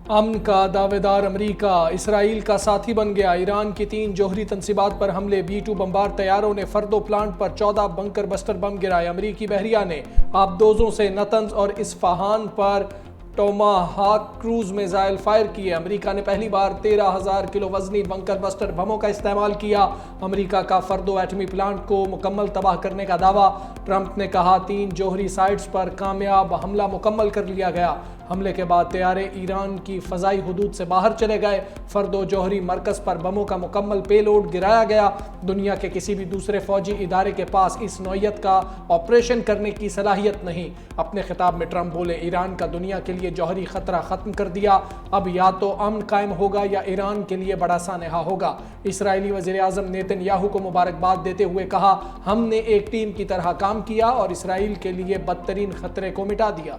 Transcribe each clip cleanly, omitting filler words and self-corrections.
امن کا دعویدار امریکہ اسرائیل کا ساتھی بن گیا۔ ایران کی 3 جوہری تنصیبات پر حملے، B-2 بمبار طیاروں نے فردو پلانٹ پر 14 بنکر بسٹر بم گرائے۔ امریکی بحریہ نے آبدوزوں سے نتنز اور اصفہان پر ٹوماہاک کروز میزائل فائر کیے۔ امریکہ نے پہلی بار 13,000 کلو وزنی بنکر بسٹر بموں کا استعمال کیا۔ امریکہ کا فردو ایٹمی پلانٹ کو مکمل تباہ کرنے کا دعویٰ۔ ٹرمپ نے کہا 3 جوہری سائٹس پر کامیاب حملہ مکمل کر لیا گیا۔ حملے کے بعد طیارے ایران کی فضائی حدود سے باہر چلے گئے۔ فردو جوہری مرکز پر بموں کا مکمل پے لوڈ گرایا گیا۔ دنیا کے کسی بھی دوسرے فوجی ادارے کے پاس اس نوعیت کا آپریشن کرنے کی صلاحیت نہیں۔ اپنے خطاب میں ٹرمپ بولے، ایران کا دنیا کے لیے جوہری خطرہ ختم کر دیا، اب یا تو امن قائم ہوگا یا ایران کے لیے بڑا سانحہ ہوگا۔ اسرائیلی وزیر اعظم نیتن یاہو کو مبارکباد دیتے ہوئے کہا، ہم نے ایک ٹیم کی طرح کام کیا اور اسرائیل کے لیے بدترین خطرے کو مٹا دیا۔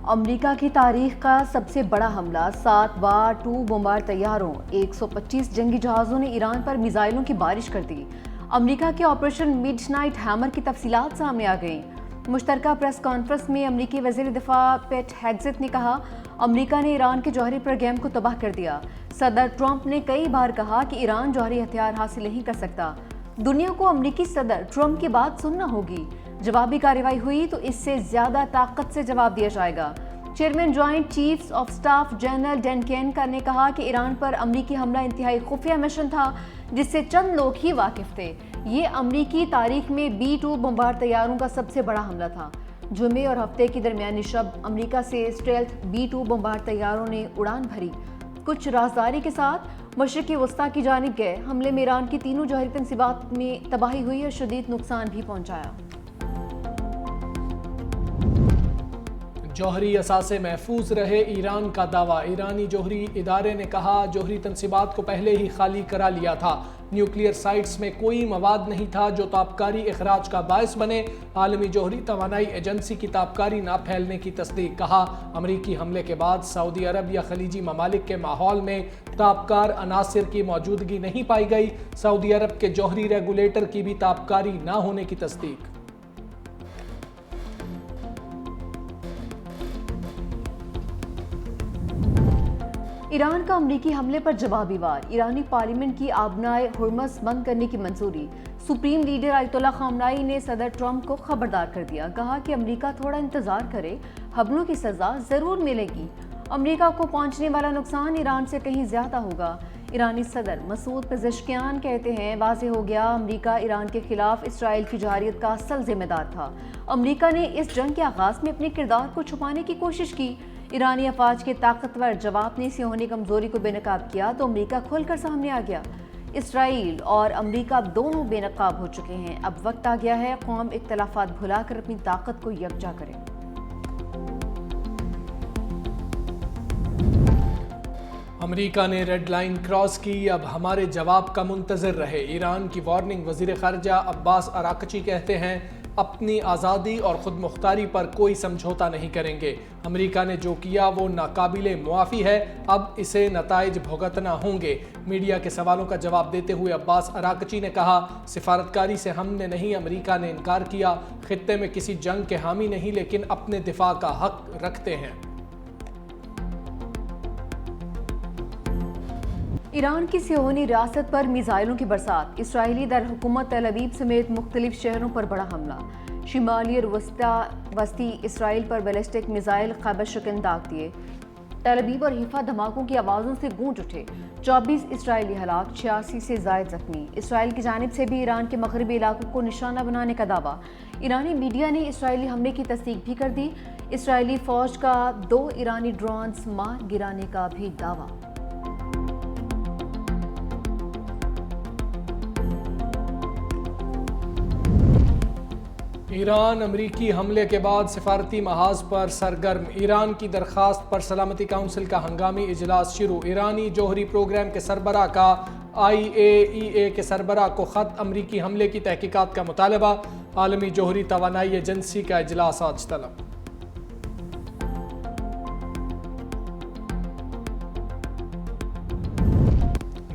امریکہ کی تاریخ کا سب سے بڑا حملہ، 7 B-2 بمبار طیاروں، 125 جنگی جہازوں نے ایران پر میزائلوں کی بارش کر دی۔ امریکہ کے آپریشن مڈ نائٹ ہیمر کی تفصیلات سامنے آ گئیں۔ مشترکہ پریس کانفرنس میں امریکی وزیر دفاع پیٹ ہیگزیت نے کہا، امریکہ نے ایران کے جوہری پروگرام کو تباہ کر دیا۔ صدر ٹرمپ نے کئی بار کہا کہ ایران جوہری ہتھیار حاصل نہیں کر سکتا۔ دنیا کو امریکی صدر ٹرمپ کی بات سننا ہوگی۔ جوابی کارروائی ہوئی تو اس سے زیادہ طاقت سے جواب دیا جائے گا۔ Chairman joint chiefs of staff general Dan Caine نے کہا کہ ایران پر امریکی حملہ انتہائی خفیہ مشن تھا جس سے چند لوگ ہی واقف تھے۔ یہ امریکی تاریخ میں B-2 بمبار طیاروں کا سب سے بڑا حملہ تھا۔ جمعے اور ہفتے کی درمیانی شب امریکہ سے اسٹیلتھ B-2 بمبار طیاروں نے اڑان بھری، کچھ رازداری کے ساتھ مشرقی وسطی کی جانب گئے۔ حملے میں ایران کی 3 جوہری تنصیبات میں تباہی ہوئی اور شدید نقصان بھی پہنچایا۔ جوہری اثاثے محفوظ رہے، ایران کا دعویٰ۔ ایرانی جوہری ادارے نے کہا، جوہری تنصیبات کو پہلے ہی خالی کرا لیا تھا۔ نیوکلیئر سائٹس میں کوئی مواد نہیں تھا جو تابکاری اخراج کا باعث بنے۔ عالمی جوہری توانائی ایجنسی کی تابکاری نہ پھیلنے کی تصدیق۔ کہا، امریکی حملے کے بعد سعودی عرب یا خلیجی ممالک کے ماحول میں تابکار عناصر کی موجودگی نہیں پائی گئی۔ سعودی عرب کے جوہری ریگولیٹر کی بھی تابکاری نہ ہونے کی تصدیق۔ ایران کا امریکی حملے پر جوابی وار، ایرانی پارلیمنٹ کی آبنائے ہرمز بند کرنے کی منظوری۔ سپریم لیڈر آیت اللہ خامنائی نے صدر ٹرمپ کو خبردار کر دیا، کہا کہ امریکہ تھوڑا انتظار کرے، حملوں کی سزا ضرور ملے گی۔ امریکہ کو پہنچنے والا نقصان ایران سے کہیں زیادہ ہوگا۔ ایرانی صدر مسعود پزشکیان کہتے ہیں، واضح ہو گیا امریکہ ایران کے خلاف اسرائیل کی جارحیت کا اصل ذمہ دار تھا۔ امریکہ نے اس جنگ کے آغاز میں اپنے کردار کو چھپانے کی کوشش کی۔ ایرانی افواج کے طاقتور جواب نے صہیونی کمزوری کو بے نقاب کیا تو امریکہ کھل کر سامنے آ گیا۔ اسرائیل اور امریکہ اب دونوں بے نقاب ہو چکے ہیں۔ اب وقت آ گیا ہے قوم اختلافات بھلا کر اپنی طاقت کو یکجا کرے۔ امریکہ نے ریڈ لائن کراس کی، اب ہمارے جواب کا منتظر رہے۔ ایران کی وارننگ۔ وزیر خارجہ عباس اراغچی کہتے ہیں، اپنی آزادی اور خود مختاری پر کوئی سمجھوتا نہیں کریں گے۔ امریکہ نے جو کیا وہ ناقابل معافی ہے، اب اسے نتائج بھگتنا ہوں گے۔ میڈیا کے سوالوں کا جواب دیتے ہوئے عباس اراغچی نے کہا، سفارتکاری سے ہم نے نہیں، امریکہ نے انکار کیا۔ خطے میں کسی جنگ کے حامی نہیں، لیکن اپنے دفاع کا حق رکھتے ہیں۔ ایران کی صہیونی ریاست پر میزائلوں کی برسات، اسرائیلی دارالحکومت تل ابیب سمیت مختلف شہروں پر بڑا حملہ، شمالی اور وسطی اسرائیل پر بیلسٹک میزائل خیبر شکن داغ دیے، تل ابیب اور حیفا دھماکوں کی آوازوں سے گونج اٹھے، 24 اسرائیلی ہلاک، 86 سے زائد زخمی۔ اسرائیل کی جانب سے بھی ایران کے مغربی علاقوں کو نشانہ بنانے کا دعویٰ، ایرانی میڈیا نے اسرائیلی حملے کی تصدیق بھی کر دی۔ اسرائیلی فوج کا 2 ایرانی ڈرونز مار گرانے کا بھی دعویٰ۔ ایران امریکی حملے کے بعد سفارتی محاذ پر سرگرم، ایران کی درخواست پر سلامتی کونسل کا ہنگامی اجلاس شروع۔ ایرانی جوہری پروگرام کے سربراہ کا IAEA کے سربراہ کو خط، امریکی حملے کی تحقیقات کا مطالبہ۔ عالمی جوہری توانائی ایجنسی کا اجلاس آج طلب۔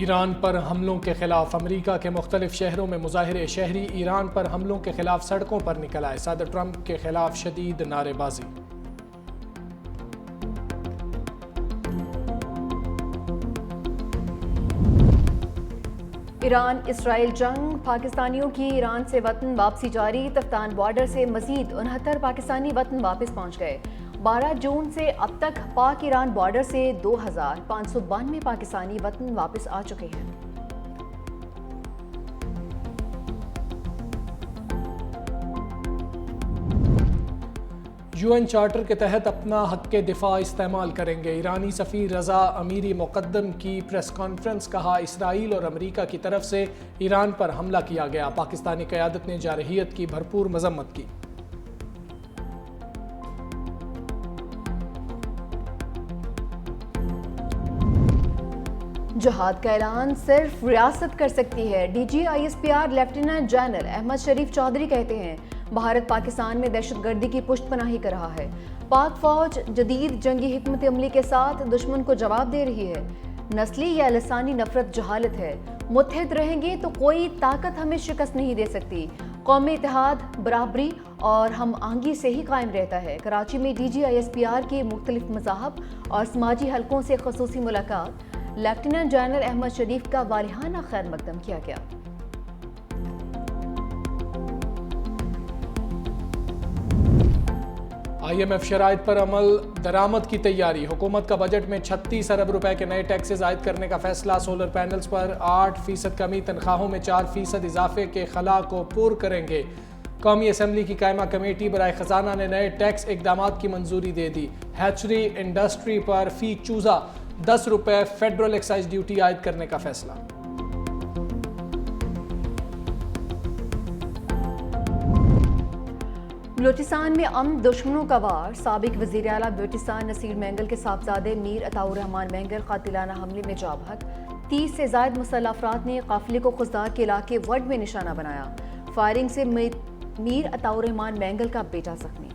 ایران پر حملوں کے خلاف امریکہ کے مختلف شہروں میں مظاہرے، شہری ایران پر حملوں کے خلاف سڑکوں پر نکل آئے، صدر ٹرمپ کے خلاف شدید نعرے بازی۔ ایران اسرائیل جنگ، پاکستانیوں کی ایران سے وطن واپسی جاری، تفتان بارڈر سے مزید 69 پاکستانی وطن واپس پہنچ گئے۔ 12 جون سے اب تک پاک ایران بارڈر سے 2592 پاکستانی وطن واپس آ چکے ہیں۔ UN چارٹر کے تحت اپنا حق دفاع استعمال کریں گے، ایرانی سفیر رضا امیری مقدم کی پریس کانفرنس، کہا اسرائیل اور امریکہ کی طرف سے ایران پر حملہ کیا گیا، پاکستانی قیادت نے جارحیت کی بھرپور مذمت کی۔ جہاد کا اعلان صرف ریاست کر سکتی ہے، D G ISPR lieutenant general Ahmed Sharif Chaudhry کہتے ہیں بھارت پاکستان میں دہشت گردی کی پشت پناہی کر رہا ہے، پاک فوج جدید جنگی حکمت عملی کے ساتھ دشمن کو جواب دے رہی ہے، نسلی یا لسانی نفرت جہالت ہے، متحد رہیں گے تو کوئی طاقت ہمیں شکست نہیں دے سکتی، قومی اتحاد، برابری اور ہم آہنگی سے ہی قائم رہتا ہے۔ کراچی میں ڈی جی ISPR کے مختلف مذاہب اور سماجی حلقوں سے خصوصی ملاقات، لیفٹیننٹ جنرل احمد شریف کا والہانہ خیر مقدم کیا گیا۔ IMF شرائط پر عمل درآمد کی تیاری، حکومت کا بجٹ میں 36 ارب روپے کے نئے ٹیکسز عائد کرنے کا فیصلہ، سولر پینلز پر 8% کمی، تنخواہوں میں 4% اضافے کے خلا کو پور کریں گے۔ قومی اسمبلی کی قائمہ کمیٹی برائے خزانہ نے نئے ٹیکس اقدامات کی منظوری دے دی، ہیچری انڈسٹری پر فی چوزہ 10 روپے فیڈرل ایکسائز ڈیوٹی عائد کرنے کا فیصلہ۔ بلوچستان میں امن دشمنوں کا وار، سابق وزیر اعلیٰ بلوچستان نصیر مینگل کے صاحبزادے میر عطاء الرحمان مینگل قاتلانہ حملے میں جاں بحق، 30 سے زائد مسلح افراد نے قافلے کو خزدار کے علاقے وڈ میں نشانہ بنایا، فائرنگ سے میر عطاء الرحمان مینگل کا بیٹا زخمی۔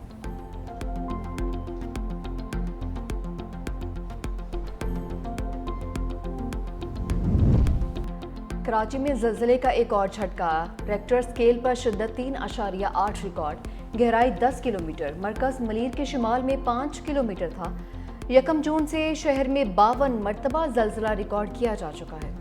کراچی میں زلزلے کا ایک اور جھٹکا، ریکٹر اسکیل پر شدت 3.8 ریکارڈ، گہرائی 10 کلومیٹر، مرکز ملیر کے شمال میں 5 کلومیٹر تھا۔ 1 جون سے شہر میں 52 مرتبہ زلزلہ ریکارڈ کیا جا چکا ہے۔